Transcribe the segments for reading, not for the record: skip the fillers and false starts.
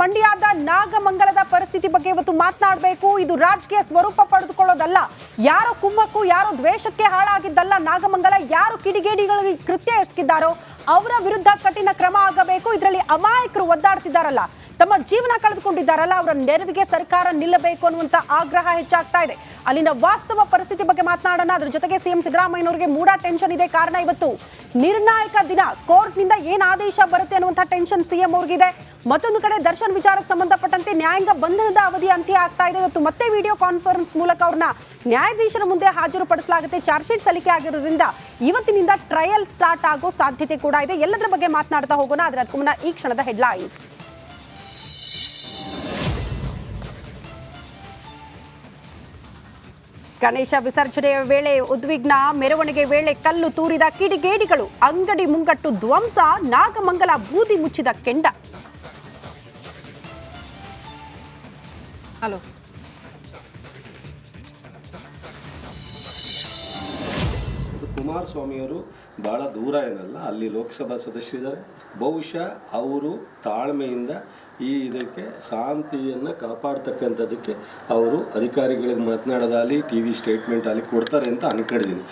ಮಂಡ್ಯದ ನಾಗಮಂಗಲದ ಪರಿಸ್ಥಿತಿ ಬಗ್ಗೆ ಇವತ್ತು ಮಾತನಾಡಬೇಕು. ಇದು ರಾಜಕೀಯ ಸ್ವರೂಪ ಪಡೆದುಕೊಳ್ಳೋದಲ್ಲ, ಯಾರೋ ಕುಮ್ಮಕ್ಕು ಯಾರೋ ದ್ವೇಷಕ್ಕೆ ಹಾಳಾಗಿದ್ದಲ್ಲ ನಾಗಮಂಗಲ. ಯಾರು ಕಿಡಿಗೇಡಿಗಳಿಗೆ ಕೃತ್ಯ ಎಸಗಿದ್ದಾರೋ ಅವರ ವಿರುದ್ಧ ಕಠಿಣ ಕ್ರಮ ಆಗಬೇಕು. ಇದರಲ್ಲಿ ಅಮಾಯಕರು ಒದ್ದಾಡ್ತಿದ್ದಾರಲ್ಲ, ತಮ್ಮ ಜೀವನ ಕಳೆದುಕೊಂಡಿದ್ದಾರಲ್ಲ, ಅವರ ನೆರವಿಗೆ ಸರ್ಕಾರ ನಿಲ್ಲಬೇಕು ಅನ್ನುವಂತ ಆಗ್ರಹ ಹೆಚ್ಚಾಗ್ತಾ ಇದೆ. ಅಲ್ಲಿನ ವಾಸ್ತವ ಪರಿಸ್ಥಿತಿ ಬಗ್ಗೆ ಮಾತನಾಡೋಣ. ಅದ್ರ ಜೊತೆಗೆ ಸಿಎಂ ಸಿದ್ದರಾಮಯ್ಯನವರಿಗೆ ಮೂಡ ಟೆನ್ಷನ್ ಇದೆ. ಕಾರಣ ಇವತ್ತು ನಿರ್ಣಾಯಕ ದಿನ, ಕೋರ್ಟ್ ನಿಂದ ಏನ್ ಆದೇಶ ಬರುತ್ತೆ ಅನ್ನುವಂಥ ಟೆನ್ಷನ್ ಸಿಎಂ ಅವ್ರಿಗಿದೆ. ಮತ್ತೊಂದು ಕಡೆ ದರ್ಶನ್ ವಿಚಾರಕ್ಕೆ ಸಂಬಂಧಪಟ್ಟಂತೆ ನ್ಯಾಯಾಂಗ ಬಂಧನದ ಅವಧಿ ಅಂತ್ಯ ಆಗ್ತಾ ಇದೆ. ಇವತ್ತು ಮತ್ತೆ ವಿಡಿಯೋ ಕಾನ್ಫರೆನ್ಸ್ ಮೂಲಕ ಅವ್ರನ್ನ ನ್ಯಾಯಾಧೀಶರ ಮುಂದೆ ಹಾಜರುಪಡಿಸಲಾಗುತ್ತೆ. ಚಾರ್ಜ್ ಶೀಟ್ ಸಲ್ಲಿಕೆ ಆಗಿರೋದ್ರಿಂದ ಇವತ್ತಿನಿಂದ ಟ್ರಯಲ್ ಸ್ಟಾರ್ಟ್ ಆಗೋ ಸಾಧ್ಯತೆ ಕೂಡ ಇದೆ. ಎಲ್ಲದರ ಬಗ್ಗೆ ಮಾತನಾಡ್ತಾ ಹೋಗೋಣ. ಅದರ ಮುನ್ನ ಈ ಕ್ಷಣದ ಹೆಡ್ಲೈನ್ಸ್. ಗಣೇಶ ವಿಸರ್ಜನೆಯ ವೇಳೆ ಉದ್ವಿಗ್ನ, ಮೆರವಣಿಗೆ ವೇಳೆ ಕಲ್ಲು ತೂರಿದ ಕಿಡಿಗೇಡಿಗಳು, ಅಂಗಡಿ ಮುಂಗಟ್ಟು ಧ್ವಂಸ, ನಾಗಮಂಗಲ ಬೂದಿ ಮುಚ್ಚಿದ ಕೆಂಡ. ಹಲೋ, ಕುಮಾರಸ್ವಾಮಿಯವರು ಬಹಳ ದೂರ ಏನಲ್ಲ, ಅಲ್ಲಿ ಲೋಕಸಭಾ ಸದಸ್ಯರಿದ್ದಾರೆ. ಬಹುಶಃ ಅವರು ತಾಳ್ಮೆಯಿಂದ ಇದಕ್ಕೆ ಶಾಂತಿಯನ್ನು ಕಾಪಾಡ್ತಕ್ಕಂಥದ್ದಕ್ಕೆ ಅವರು ಅಧಿಕಾರಿಗಳಿಗೆ ಮಾತನಾಡೋದಾಗಲಿ ಟಿವಿ ಸ್ಟೇಟ್ಮೆಂಟ್ ಅಲ್ಲಿ ಕೊಡ್ತಾರೆ ಅಂತ ಅನ್ಕೊಂಡಿದ್ದೀನಿ.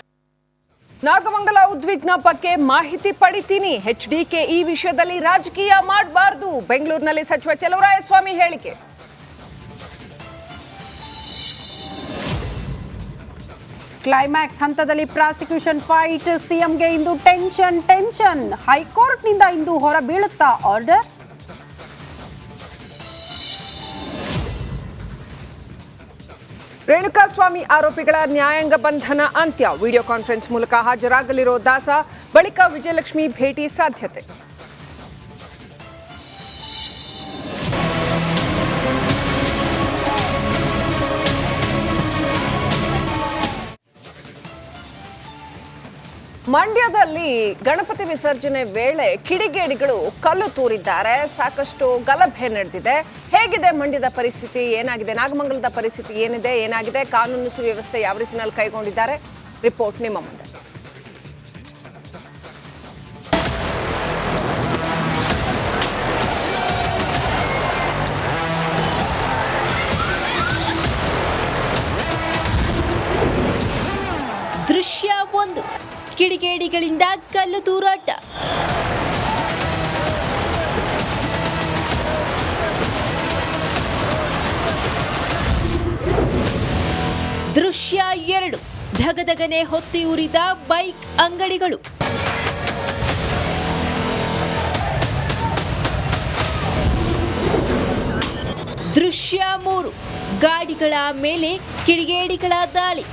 ನಾಗಮಂಗಲ ಉದ್ವಿಗ್ನ ಬಗ್ಗೆ ಮಾಹಿತಿ ಪಡಿತೀನಿ. HDK ಈ ವಿಷಯದಲ್ಲಿ ರಾಜಕೀಯ ಮಾಡಬಾರದು. ಬೆಂಗಳೂರಿನಲ್ಲಿ ಸಚಿವ ಚಲುವರಾಯಸ್ವಾಮಿ ಹೇಳಿಕೆ. ಕ್ಲೈಮ್ಯಾಕ್ಸ್ ಹಂತದಲ್ಲಿ ಪ್ರಾಸಿಕ್ಯೂಷನ್ ಫೈಟ್. ಸಿಎಂಗೆ ಇಂದು ಟೆನ್ಷನ್. ಹೈಕೋರ್ಟ್ ನಿಂದ ಇಂದು ಹೊರ ಬೀಳುತ್ತಾ ಆರ್ಡರ್. ರೇಣುಕಾಸ್ವಾಮಿ ಆರೋಪಿಗಳ ನ್ಯಾಯಾಂಗ ಬಂಧನ ಅಂತ್ಯ. ವಿಡಿಯೋ ಕಾನ್ಫರೆನ್ಸ್ ಮೂಲಕ ಹಾಜರಾಗಲಿರೋ ದಾಸ, ಬಳಿಕ ವಿಜಯಲಕ್ಷ್ಮಿ ಭೇಟಿ ಸಾಧ್ಯತೆ. ಮಂಡ್ಯದಲ್ಲಿ ಗಣಪತಿ ವಿಸರ್ಜನೆ ವೇಳೆ ಕಿಡಿಗೇಡಿಗಳು ಕಲ್ಲು ತೂರಿದ್ದಾರೆ. ಸಾಕಷ್ಟು ಗಲಭೆ ನಡೆದಿದೆ. ಹೇಗಿದೆ ಮಂಡ್ಯದ ಪರಿಸ್ಥಿತಿ, ಏನಾಗಿದೆ, ನಾಗಮಂಗಲದ ಪರಿಸ್ಥಿತಿ ಏನಾಗಿದೆ, ಕಾನೂನು ಸುವ್ಯವಸ್ಥೆ ಯಾವ ರೀತಿಯಲ್ಲಿ ಕೈಗೊಂಡಿದ್ದಾರೆ? ರಿಪೋರ್ಟ್ ನಿಮ್ಮ ಮುಂದೆ. ದೃಶ್ಯ 1, ಕಿಡಿಗೇಡಿಗಳಿಂದ ಕಲ್ಲು ತೂರಾಟ. ದೃಶ್ಯ 2, ಧಗಧಗನೆ ಹೊತ್ತಿ ಉರಿದ ಬೈಕ್ ಅಂಗಡಿಗಳು. ದೃಶ್ಯ 3, ಗಾಡಿಗಳ ಮೇಲೆ ಕಿಡಿಗೇಡಿಗಳ ದಾಳಿ.